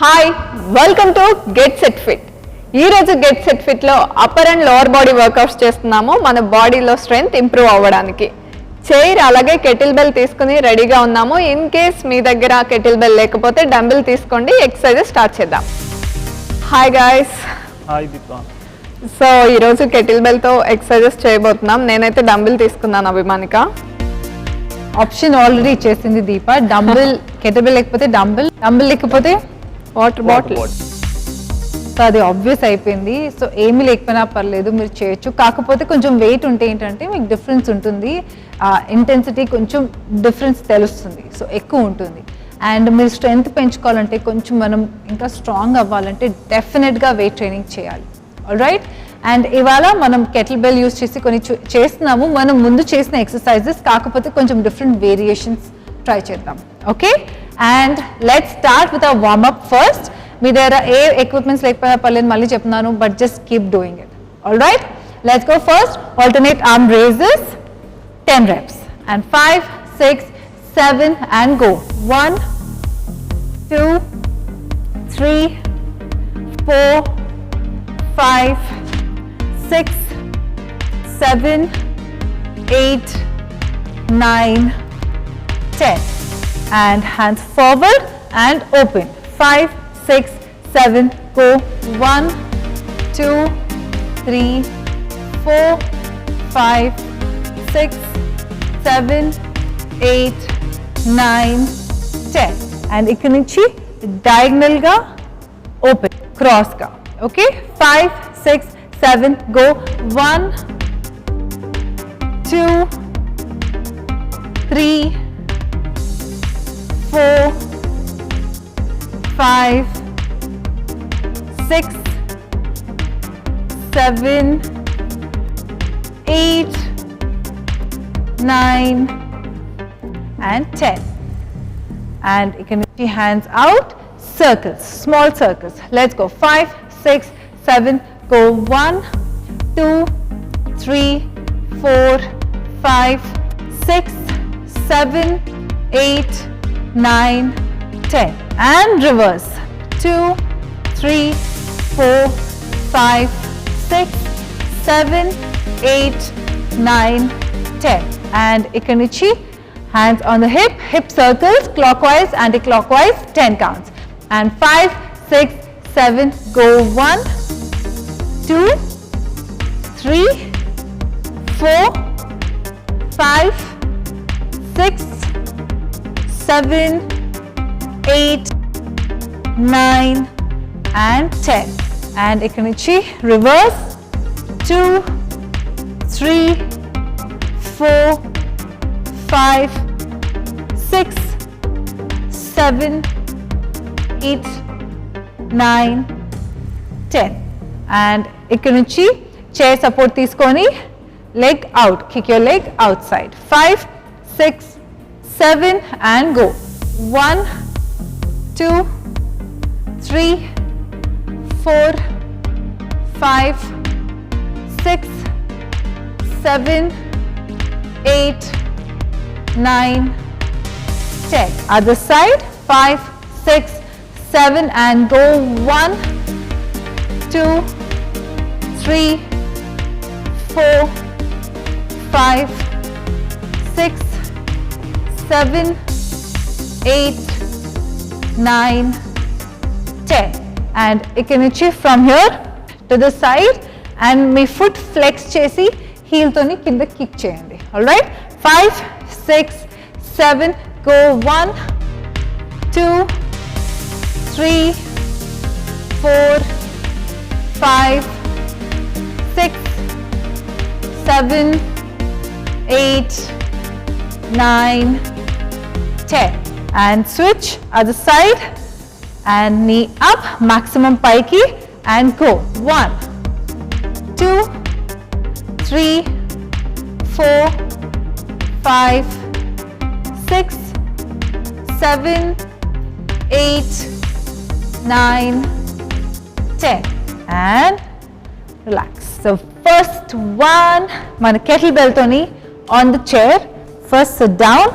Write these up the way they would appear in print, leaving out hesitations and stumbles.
Hi welcome to get set fit. ఈరోజు get set ఫిట్లో upper and lower body workouts చేస్తున్నాము మన బాడీలో స్ట్రెంగ్త్ ఇంప్రూవ్ అవ్వడానికి. చైర్ అలాగే కెటిల్ బెల్ తీసుకుని రెడీగా ఉన్నాము. ఇన్ కేస్ మీ దగ్గర కెటిల్ బెల్ లేకపోతే డంబెల్ తీసుకోండి, ఎక్సర్సైజెస్ స్టార్ట్ చేద్దాం. Hi guys. Hi Deepa. So ఈరోజు కెటిల్ బెల్తో ఎక్సర్సైజెస్ చేయబోతున్నాం. నేనైతే డంబెల్ తీసుకున్నాను అభిమానిక. ఆప్షన్ ఆల్రెడీ ఇచ్చేసింది దీప. డంబుల్ కెటిల్ లేకపోతే డంబుల్ లేకపోతే వాటర్ బాటిల్. సో అది ఆబ్వియస్ అయిపోయింది. సో ఏమీ లేకపోయినా పర్లేదు, మీరు చేయొచ్చు. కాకపోతే కొంచెం వెయిట్ ఉంటే ఏంటంటే మీకు డిఫరెన్స్ ఉంటుంది, ఇంటెన్సిటీ కొంచెం డిఫరెన్స్ తెలుస్తుంది, సో ఎక్కువ ఉంటుంది. అండ్ మీరు స్ట్రెంగ్త్ పెంచుకోవాలంటే కొంచెం మనం ఇంకా స్ట్రాంగ్ అవ్వాలంటే డెఫినెట్గా వెయిట్ ట్రైనింగ్ చేయాలి. All right. అండ్ ఇవాళ మనం కెటిల్ బెల్ యూస్ చేసి కొన్ని చేస్తున్నాము. మనం ముందు చేసిన ఎక్సర్సైజెస్, కాకపోతే కొంచెం డిఫరెంట్ వేరియేషన్స్ ట్రై చేద్దాం. Okay. And let's start with our warmup first. మీ దగ్గర ఏ ఎక్విప్మెంట్స్ లేకపోయినా పర్లేదు, మళ్ళీ చెప్తున్నాను, but just keep doing it. All right. Let's go. First alternate arm raises 10 reps and 5, 6, 7 and go. 1, 2, 3, 4, 5, 6, 7, 8, 9, 10 and hands forward and open. 5, 6, 7, go. 1, 2, 3, 4, 5, 6, 7, 8, 9, 10 and ikkadi nunchi diagonal ga open, cross ga. Okay. 5, 6, 7, go. 1, 2, 3, 4, 5, 6, 7, 8, 9 and 10 and you can put your hands out, circles, small circles. Let's go. 5, 6, 7, go. 1, 2, 3, 4, 5, 6, 7, 8, 9, 10 and reverse. 2, 3, 4, 5, 6, 7, 8, 9, 10 and ikanichi, hands on the hip circles, clockwise, anti-clockwise, 10 counts and 5, 6, 7, go. 1, 2, 3, 4, 5, 6, 7, 8, 9 and 10 and ikanichi, reverse. 2, 3, 4, 5, 6, 7, 8, 9, 10 and ikkadi chair support teeskoni leg out, kick your leg outside. 5, 6, 7 and go. 1, 2, 3, 4, 5, 6, 7, 8, 9, 10. Other side. 5, 6, 7 and go. 1, 2, 3, 4, 5, 6, 7, 8, 9, 10 and ikanichi from here to the side and మీ foot flex చేసి heel తోని కింద kick చేయండి. All right. 5, 6, 7 go. 1, 2, 3, 4, 5, 6, 7, 8, 9, 10 and switch other side and knee up, maximum paiki and go. 1, 2, 3, 4, 5, 6, 7, 8, 9, 10 and relax. So first one, మన kettle bell తోని on the chair. First sit down.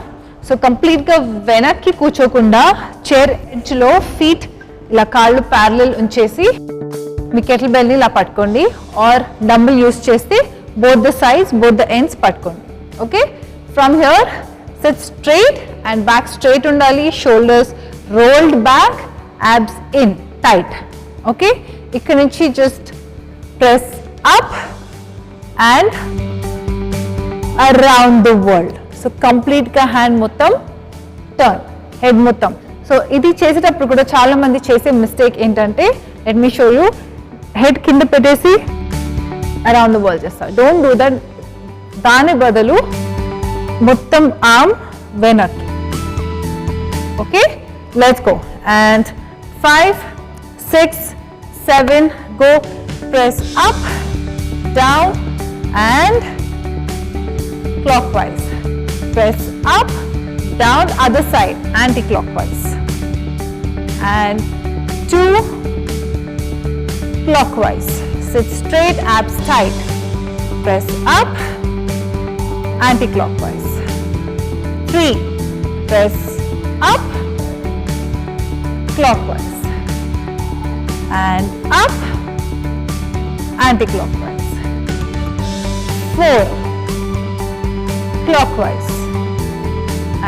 So complete గా వెనక్కి కూర్చోకుండా chair edge లో feet ఇలా కాళ్ళు parallel ఉంచేసి మీ kettle బెల్ని ఇలా పట్టుకోండి ఆర్ డంబుల్ యూస్ చేస్తే both the sides both the ends పట్టుకోండి. Okay, from here sit straight and back straight ఉండాలి, shoulders rolled back, abs in tight. Okay, ఇక్కడ నుంచి just press up and around the world. So కంప్లీట్గా hand మొత్తం turn, head మొత్తం. So ఇది చేసేటప్పుడు కూడా చాలా మంది చేసే మిస్టేక్ ఏంటంటే, let me show you, head కింద పెట్టేసి అరౌండ్ ద వరల్డ్ చేస్తారు. Don't do that. దాని బదులు మొత్తం ఆర్మ్ వెనక్కి. Okay, let's go. And 5, 6, 7, go. Press up, down and clockwise. Press up, down, other side, anti-clockwise. And 2, clockwise. Sit straight, abs tight. Press up, anti-clockwise. 3, press up, clockwise. And up, anti-clockwise. 4, clockwise.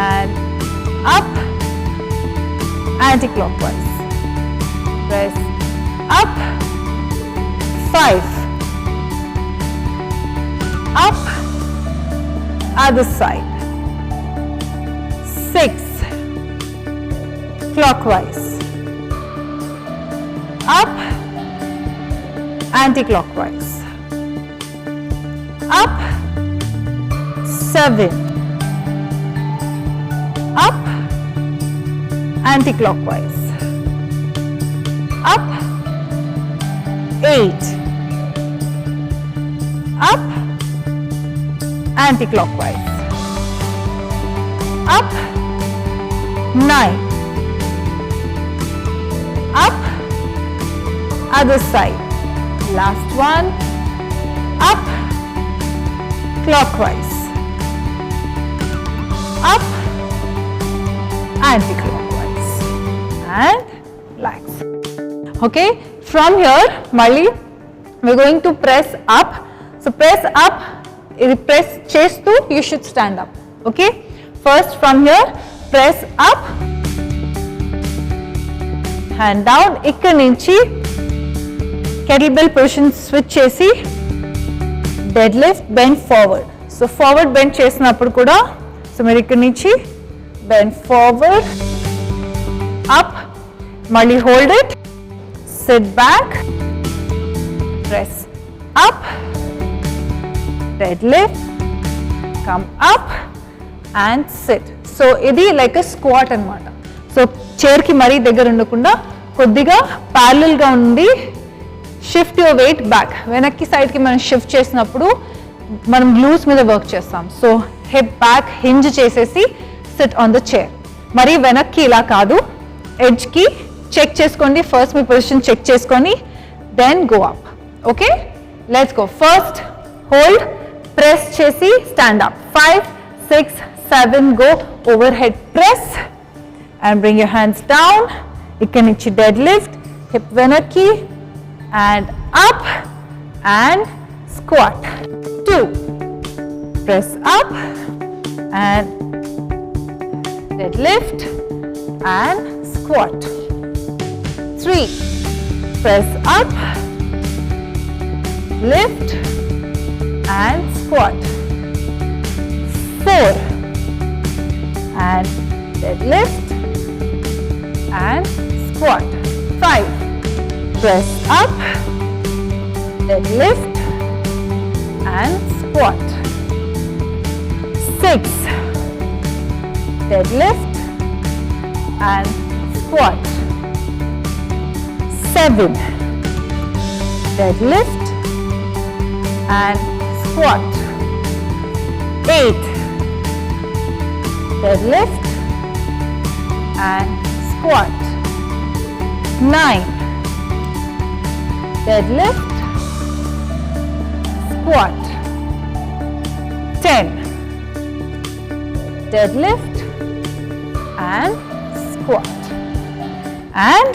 And up, anti-clockwise. Press up. 5, up, other side. 6, clockwise. Up, anti-clockwise. Up, 7, up, anti-clockwise. Up, 8, up, anti-clockwise. Up, 9, up, other side. Last one, up, clockwise. Up, anti-clockwise. And relax. Okay, from here, Mali, we're going to press up. So press up, press chest to, you should stand up. Okay, first from here, press up, hand down, ikkada nunchi kettlebell position switch chesi deadlift, bend forward. So forward bend chesinappudu kuda, so meer ikkada nunchi bend forward, up, malli hold it, sit back, press up, deadlift, come up and sit. So ఇది like a squat అన్నమాట. So చైర్కి మరీ దగ్గర ఉండకుండా కొద్దిగా ప్యారలల్గా ఉండి shift your weight back. వెనక్కి సైడ్కి మనం షిఫ్ట్ చేసినప్పుడు మనం గ్లూస్ మీద వర్క్ చేస్తాం. సో హిప్ బ్యాక్ హింజ్ చేసేసి సిట్ ఆన్ ద చైర్. మరి వెనక్కి ఇలా కాదు, ఎడ్జ్కి చెక్ చేసుకోండి. ఫస్ట్ మీ పొజిషన్ చెక్ చేసుకొని then go up. Okay, let's go. First hold, press చేసి stand up. 5, 6, 7, go. Overhead press and bring your hands down. Ikkada nunchi deadlift, hip venaki and up and squat. 2, press up and deadlift and squat. 3, press up, lift and squat. 4, and deadlift and squat. 5, press up, deadlift and squat. 6, deadlift and squat. 7, deadlift and squat. 8, deadlift and squat. 9, deadlift, squat. 10, deadlift and squat. And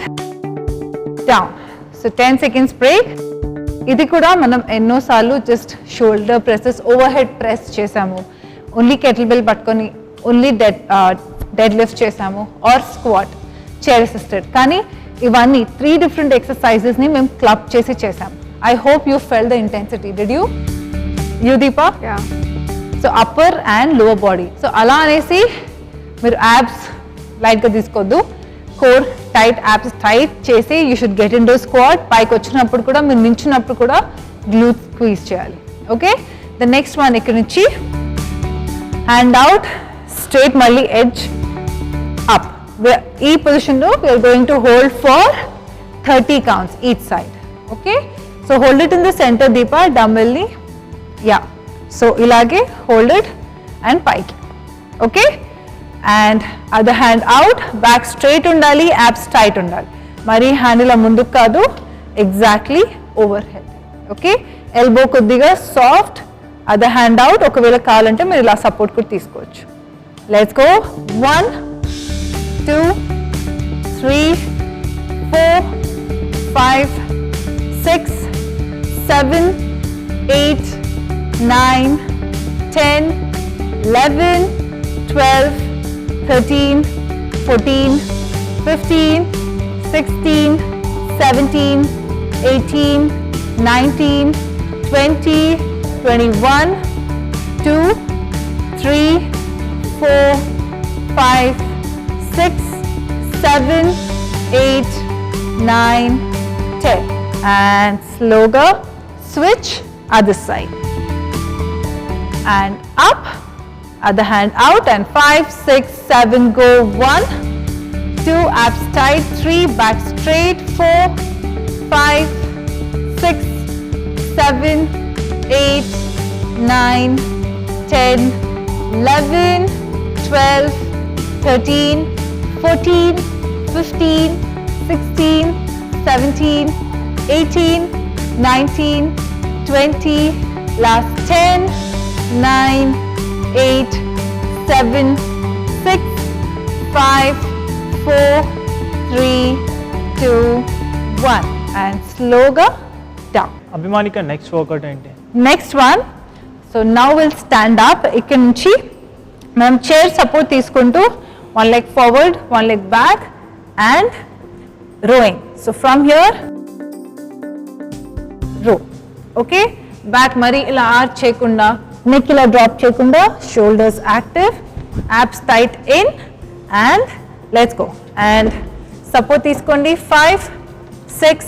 down. So 10 seconds break. ఇది కూడా మనం ఎన్నోసార్లు just shoulder presses overhead press చేసాము, only kettlebell పట్టుకొని only deadlift చేసాము or squat chair assisted. కానీ ఇవన్నీ 3 different ఎక్సర్సైజెస్ని మేము క్లబ్ చేసి చేసాం. I hope you felt the intensity. Did you Deepa? Yeah. So upper and lower body. So అలా అనేసి మీరు యాబ్స్ లైట్గా తీసుకోవద్దు, కోర్ టైట్, యాబ్స్ టైట్ చేసి you should get into squat. పైకి వచ్చినప్పుడు కూడా మీరు నించున్నప్పుడు కూడా గ్లూట్ స్క్వీజ్ చేయాలి. ఓకే, ద నెక్స్ట్ వన్ ఇక్కడ నుంచి హ్యాండ్ అవుట్ స్ట్రైట్, మళ్ళీ ఎడ్జ్ అప్. ఈ పొజిషన్లో we're going to hold for 30 counts each side. Okay, so hold it in the centre Deepa, డంబెల్ని. యా, సో ఇలాగే హోల్డ్ ఇట్ అండ్ పైకి. Okay, and other hand out, back straight ఉండాలి, abs tight ఉండాలి. మరి hand ఇలా ముందుకు కాదు, exactly over head. Okay, elbow కొద్దిగా సాఫ్ట్, అదర్ హ్యాండ్ అవుట్. ఒకవేళ కావాలంటే మీరు ఇలా సపోర్ట్ కూడా తీసుకోవచ్చు. Let's go. 1 2 3 4 5 6 7 8 9 10 11 12 13 14 15 16 17 18 19 20 21 2 3 4 5 6 7 8 9 10. And slower switch other side and up, other hand out, and 5 6 7 go. 1 2 abs tight, 3 back straight, 4 5 6 7 8 9 10 11 12 13 14 15 16 17 18 19 20, last 10 9 8 7 6 5 4 3 2 1 and slower down. Abhimanika next workout ఏంటి? Next one. So now will stand up. ఇక్కడ నుంచి మనం chair support తీసుకుంటూ 1 leg forward, 1 leg back and rowing. So from here row. Okay, back మరి ఇలా arch చేయకుండా, neck ఇలా drop చేయకుండా, shoulders active, abs tight in and let's go. And support తీసుకోండి. 5 6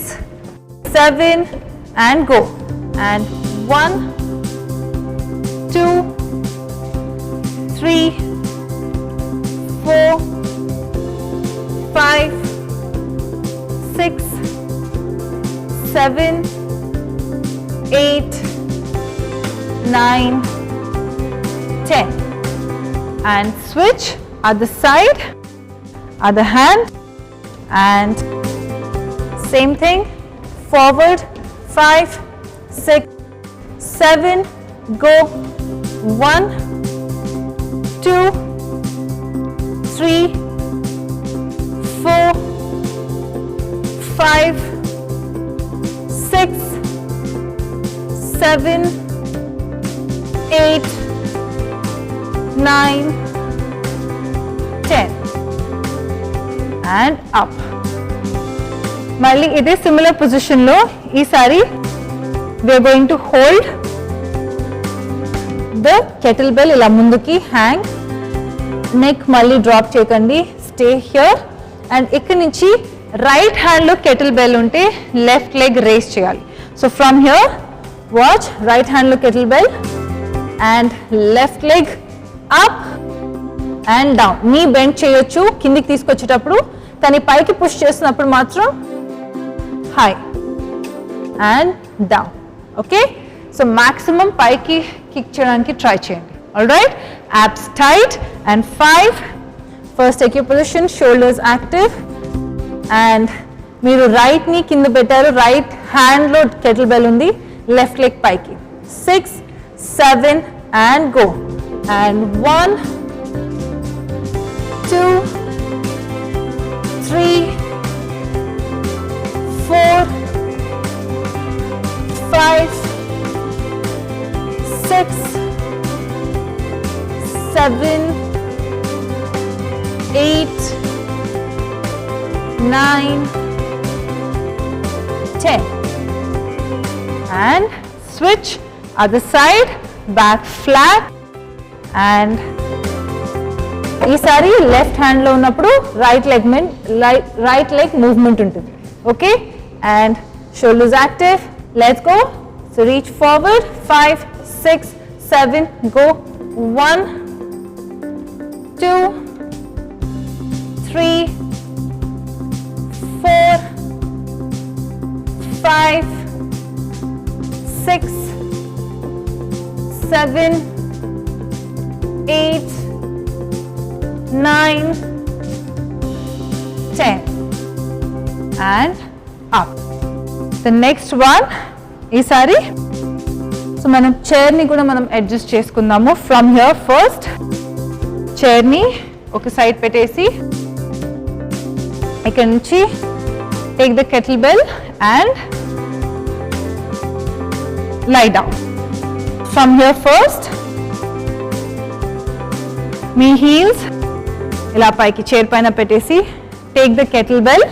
7 and go. And 1 2 3 4 5 6 7 8 9 10 and switch other side, other hand, and same thing, forward 5 6 7 go. 1 2 3 4 5 6 7 8 9 10 and up. మళ్ళీ ఇదే similar పొజిషన్లో ఈసారి we are going to hold the kettlebell ఇలా ముందుకి hang, neck మళ్ళీ drop చేయకండి, stay here. And ఇక్కడ నుంచి రైట్ హ్యాండ్లో కెటిల్ బెల్ ఉంటే లెఫ్ట్ లెగ్ రేస్ చేయాలి. So from here watch, right హ్యాండ్లో kettlebell and left leg up and down. Knee bend చేయొచ్చు కిందికి తీసుకొచ్చేటప్పుడు, కానీ పైకి పుష్ చేస్తున్నప్పుడు మాత్రం high and down. Okay, so maximum పైకి కిక్ చేయడానికి ట్రై చేయండి. Alright, abs tight and 5. First take your position, shoulders active and మీరు రైట్ ని కింద పెట్టారు, రైట్ హ్యాండ్ లో కెటిల్ బెల్ ఉంది, లెఫ్ట్ లెగ్ పైకి. 6 7 and go. And 1 2 3 4, 5, 6, 7, 8, 9, 10. And switch other side, back flat, and ఈసారి లెఫ్ట్ హ్యాండ్ లో ఉన్నప్పుడు రైట్ లెగ్ మూవ్మెంట్ ఉంటుంది. Okay, and shoulders active. Let's go. So reach forward. 5, 6, 7, go. 1, 2, 3, 4, 5, 6, 7, 8, 9, 10, and up. The next one ఈసారి so మనం చైర్ని కూడా మనం adjust చేసుకుందాము. From here first చైర్ని ఒక సైడ్ పెట్టేసి ఇక్కడ నుంచి take the kettlebell and lie down. From here first మీ హీల్స్ ఇలా పైకి చైర్ పైన పెట్టేసి take the kettlebell.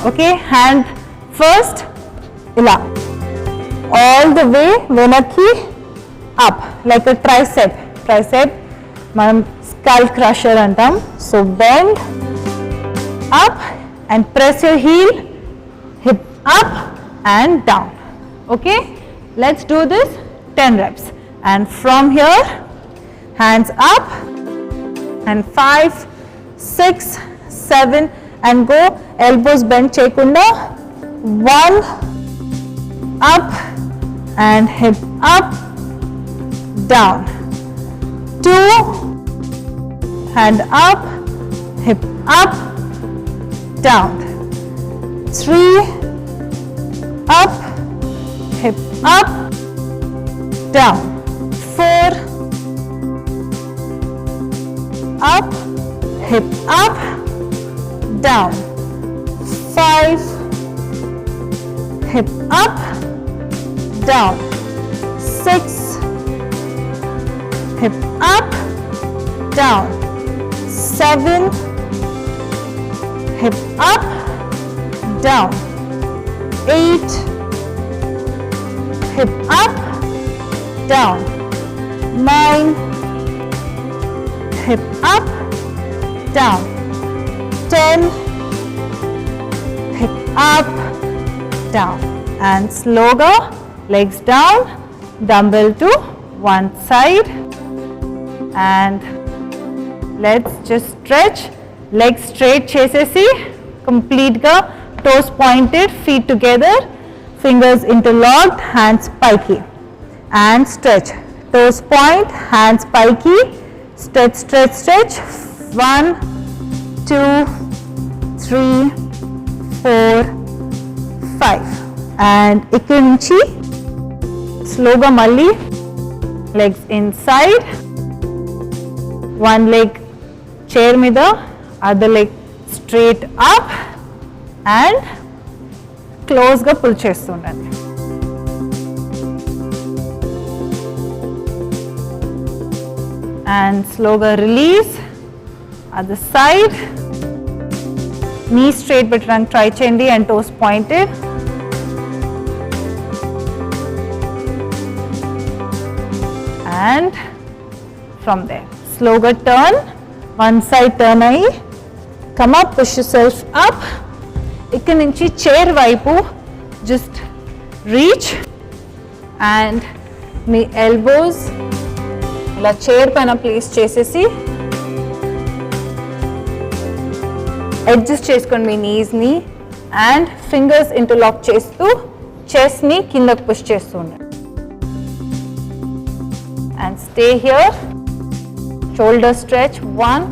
Okay, hand first ఇలా ఆల్ ద వే వెనక్కి అప్ లైక్ ట్రైసెప్ మనం స్కల్ క్రషర్ అంటాం. So bend up and press your heel, hip up and down. Okay, let's do this 10 reps. And from here, hands up, and 5, 6, 7, and go. Elbows bend chekunda. 1, up, and hip up, down. 2, hand up, hip up, down. 3, up, hip up, down. 4, up, hip up, down. 5, hip up, down. 6, hip up, down. 7, hip up, down. 8, hip up, down. 9, hip up, down. 10, hip up, down. And slower, legs down, dumbbell to one side, and let's just stretch. Legs straight chesesi, complete ga, toes pointed, feet together, fingers interlocked, hands pikey. And stretch. Toes point, hands pikey, stretch, stretch, stretch. 1, 2, 3, 4, 5. And ikkadi nunchi slowga malli legs inside. One leg chair mida, other leg straight up, and close ga pull chestundandi. And slowly release. Other side, knee straight పెట్టడానికి try చేయండి and toes pointed. And from there, slowly turn, one side turn అయ్యి, come up, push yourself up. ఇక్కడ నుంచి chair వైపు just reach, and me elbows ఇలా chair పైన place చేసేసి adjust చేసుకోండి మీ నీస్ని, అండ్ ఫింగర్స్ ఇంటర్లాక్ చేస్తూ చెస్ట్ని కిందకు పుష్ చేస్తూ ఉండండి. And stay here. Shoulder stretch. 1,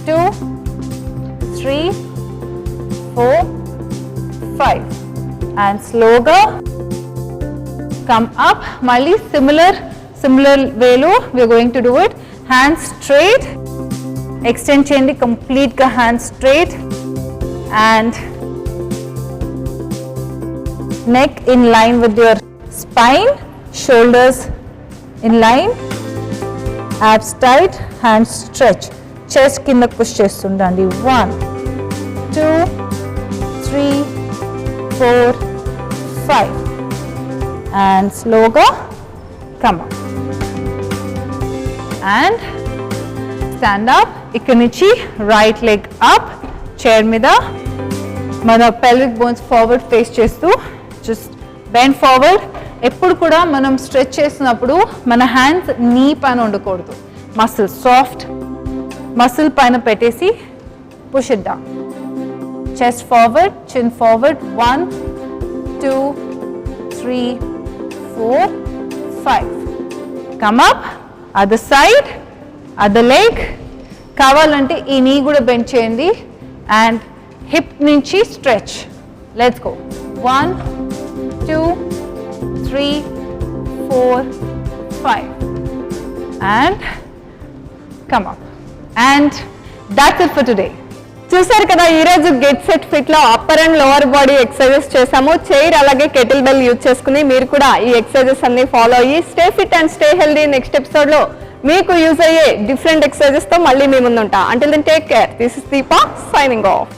2, 3, 4, 5. And slowగా come up. మళ్ళీ similar way lo we are going to do it. Hands straight, extend చేయండి complete గా hands straight, and neck in line with your spine, shoulders in line, abs tight, hands stretch, chest kinda push chestundandi. 1 2 3 4 5 and slowly come up and stand up. ఇక్కడ నుంచి right leg up, chair మీద మన pelvic bones forward face చేస్తూ just bend forward. ఎప్పుడు కూడా మనం stretch చేసినప్పుడు మన హ్యాండ్స్ నీ పైన ఉండకూడదు, మసిల్ సాఫ్ట్ మసిల్ పైన పెట్టేసి push it down. Chest forward, chin forward. 1 2 3 4 5 come up. Other side, other leg. కావాలంటే ఈ నీ కూడా బెండ్ చేయండి అండ్ హిప్ నుంచి stretch. Let's go. 1 2 3 4 5 and come up and that's it for today. చూసారు కదా, ఈరోజు గెట్ సెట్ ఫిట్ లో upper and lower body exercises చేసాము. చైర్ అలాగే కెటిల్ బెల్ యూజ్ చేసుకుని మీరు కూడా ఈ ఎక్సర్సైజెస్ అన్ని ఫాలో అయ్యి stay fit and stay healthy. Next episode లో మీకు యూజ్ అయ్యే డిఫరెంట్ ఎక్సర్సైజెస్ తో మళ్ళీ మీ ముందుంటా. Until then take care. This is Deepa signing of.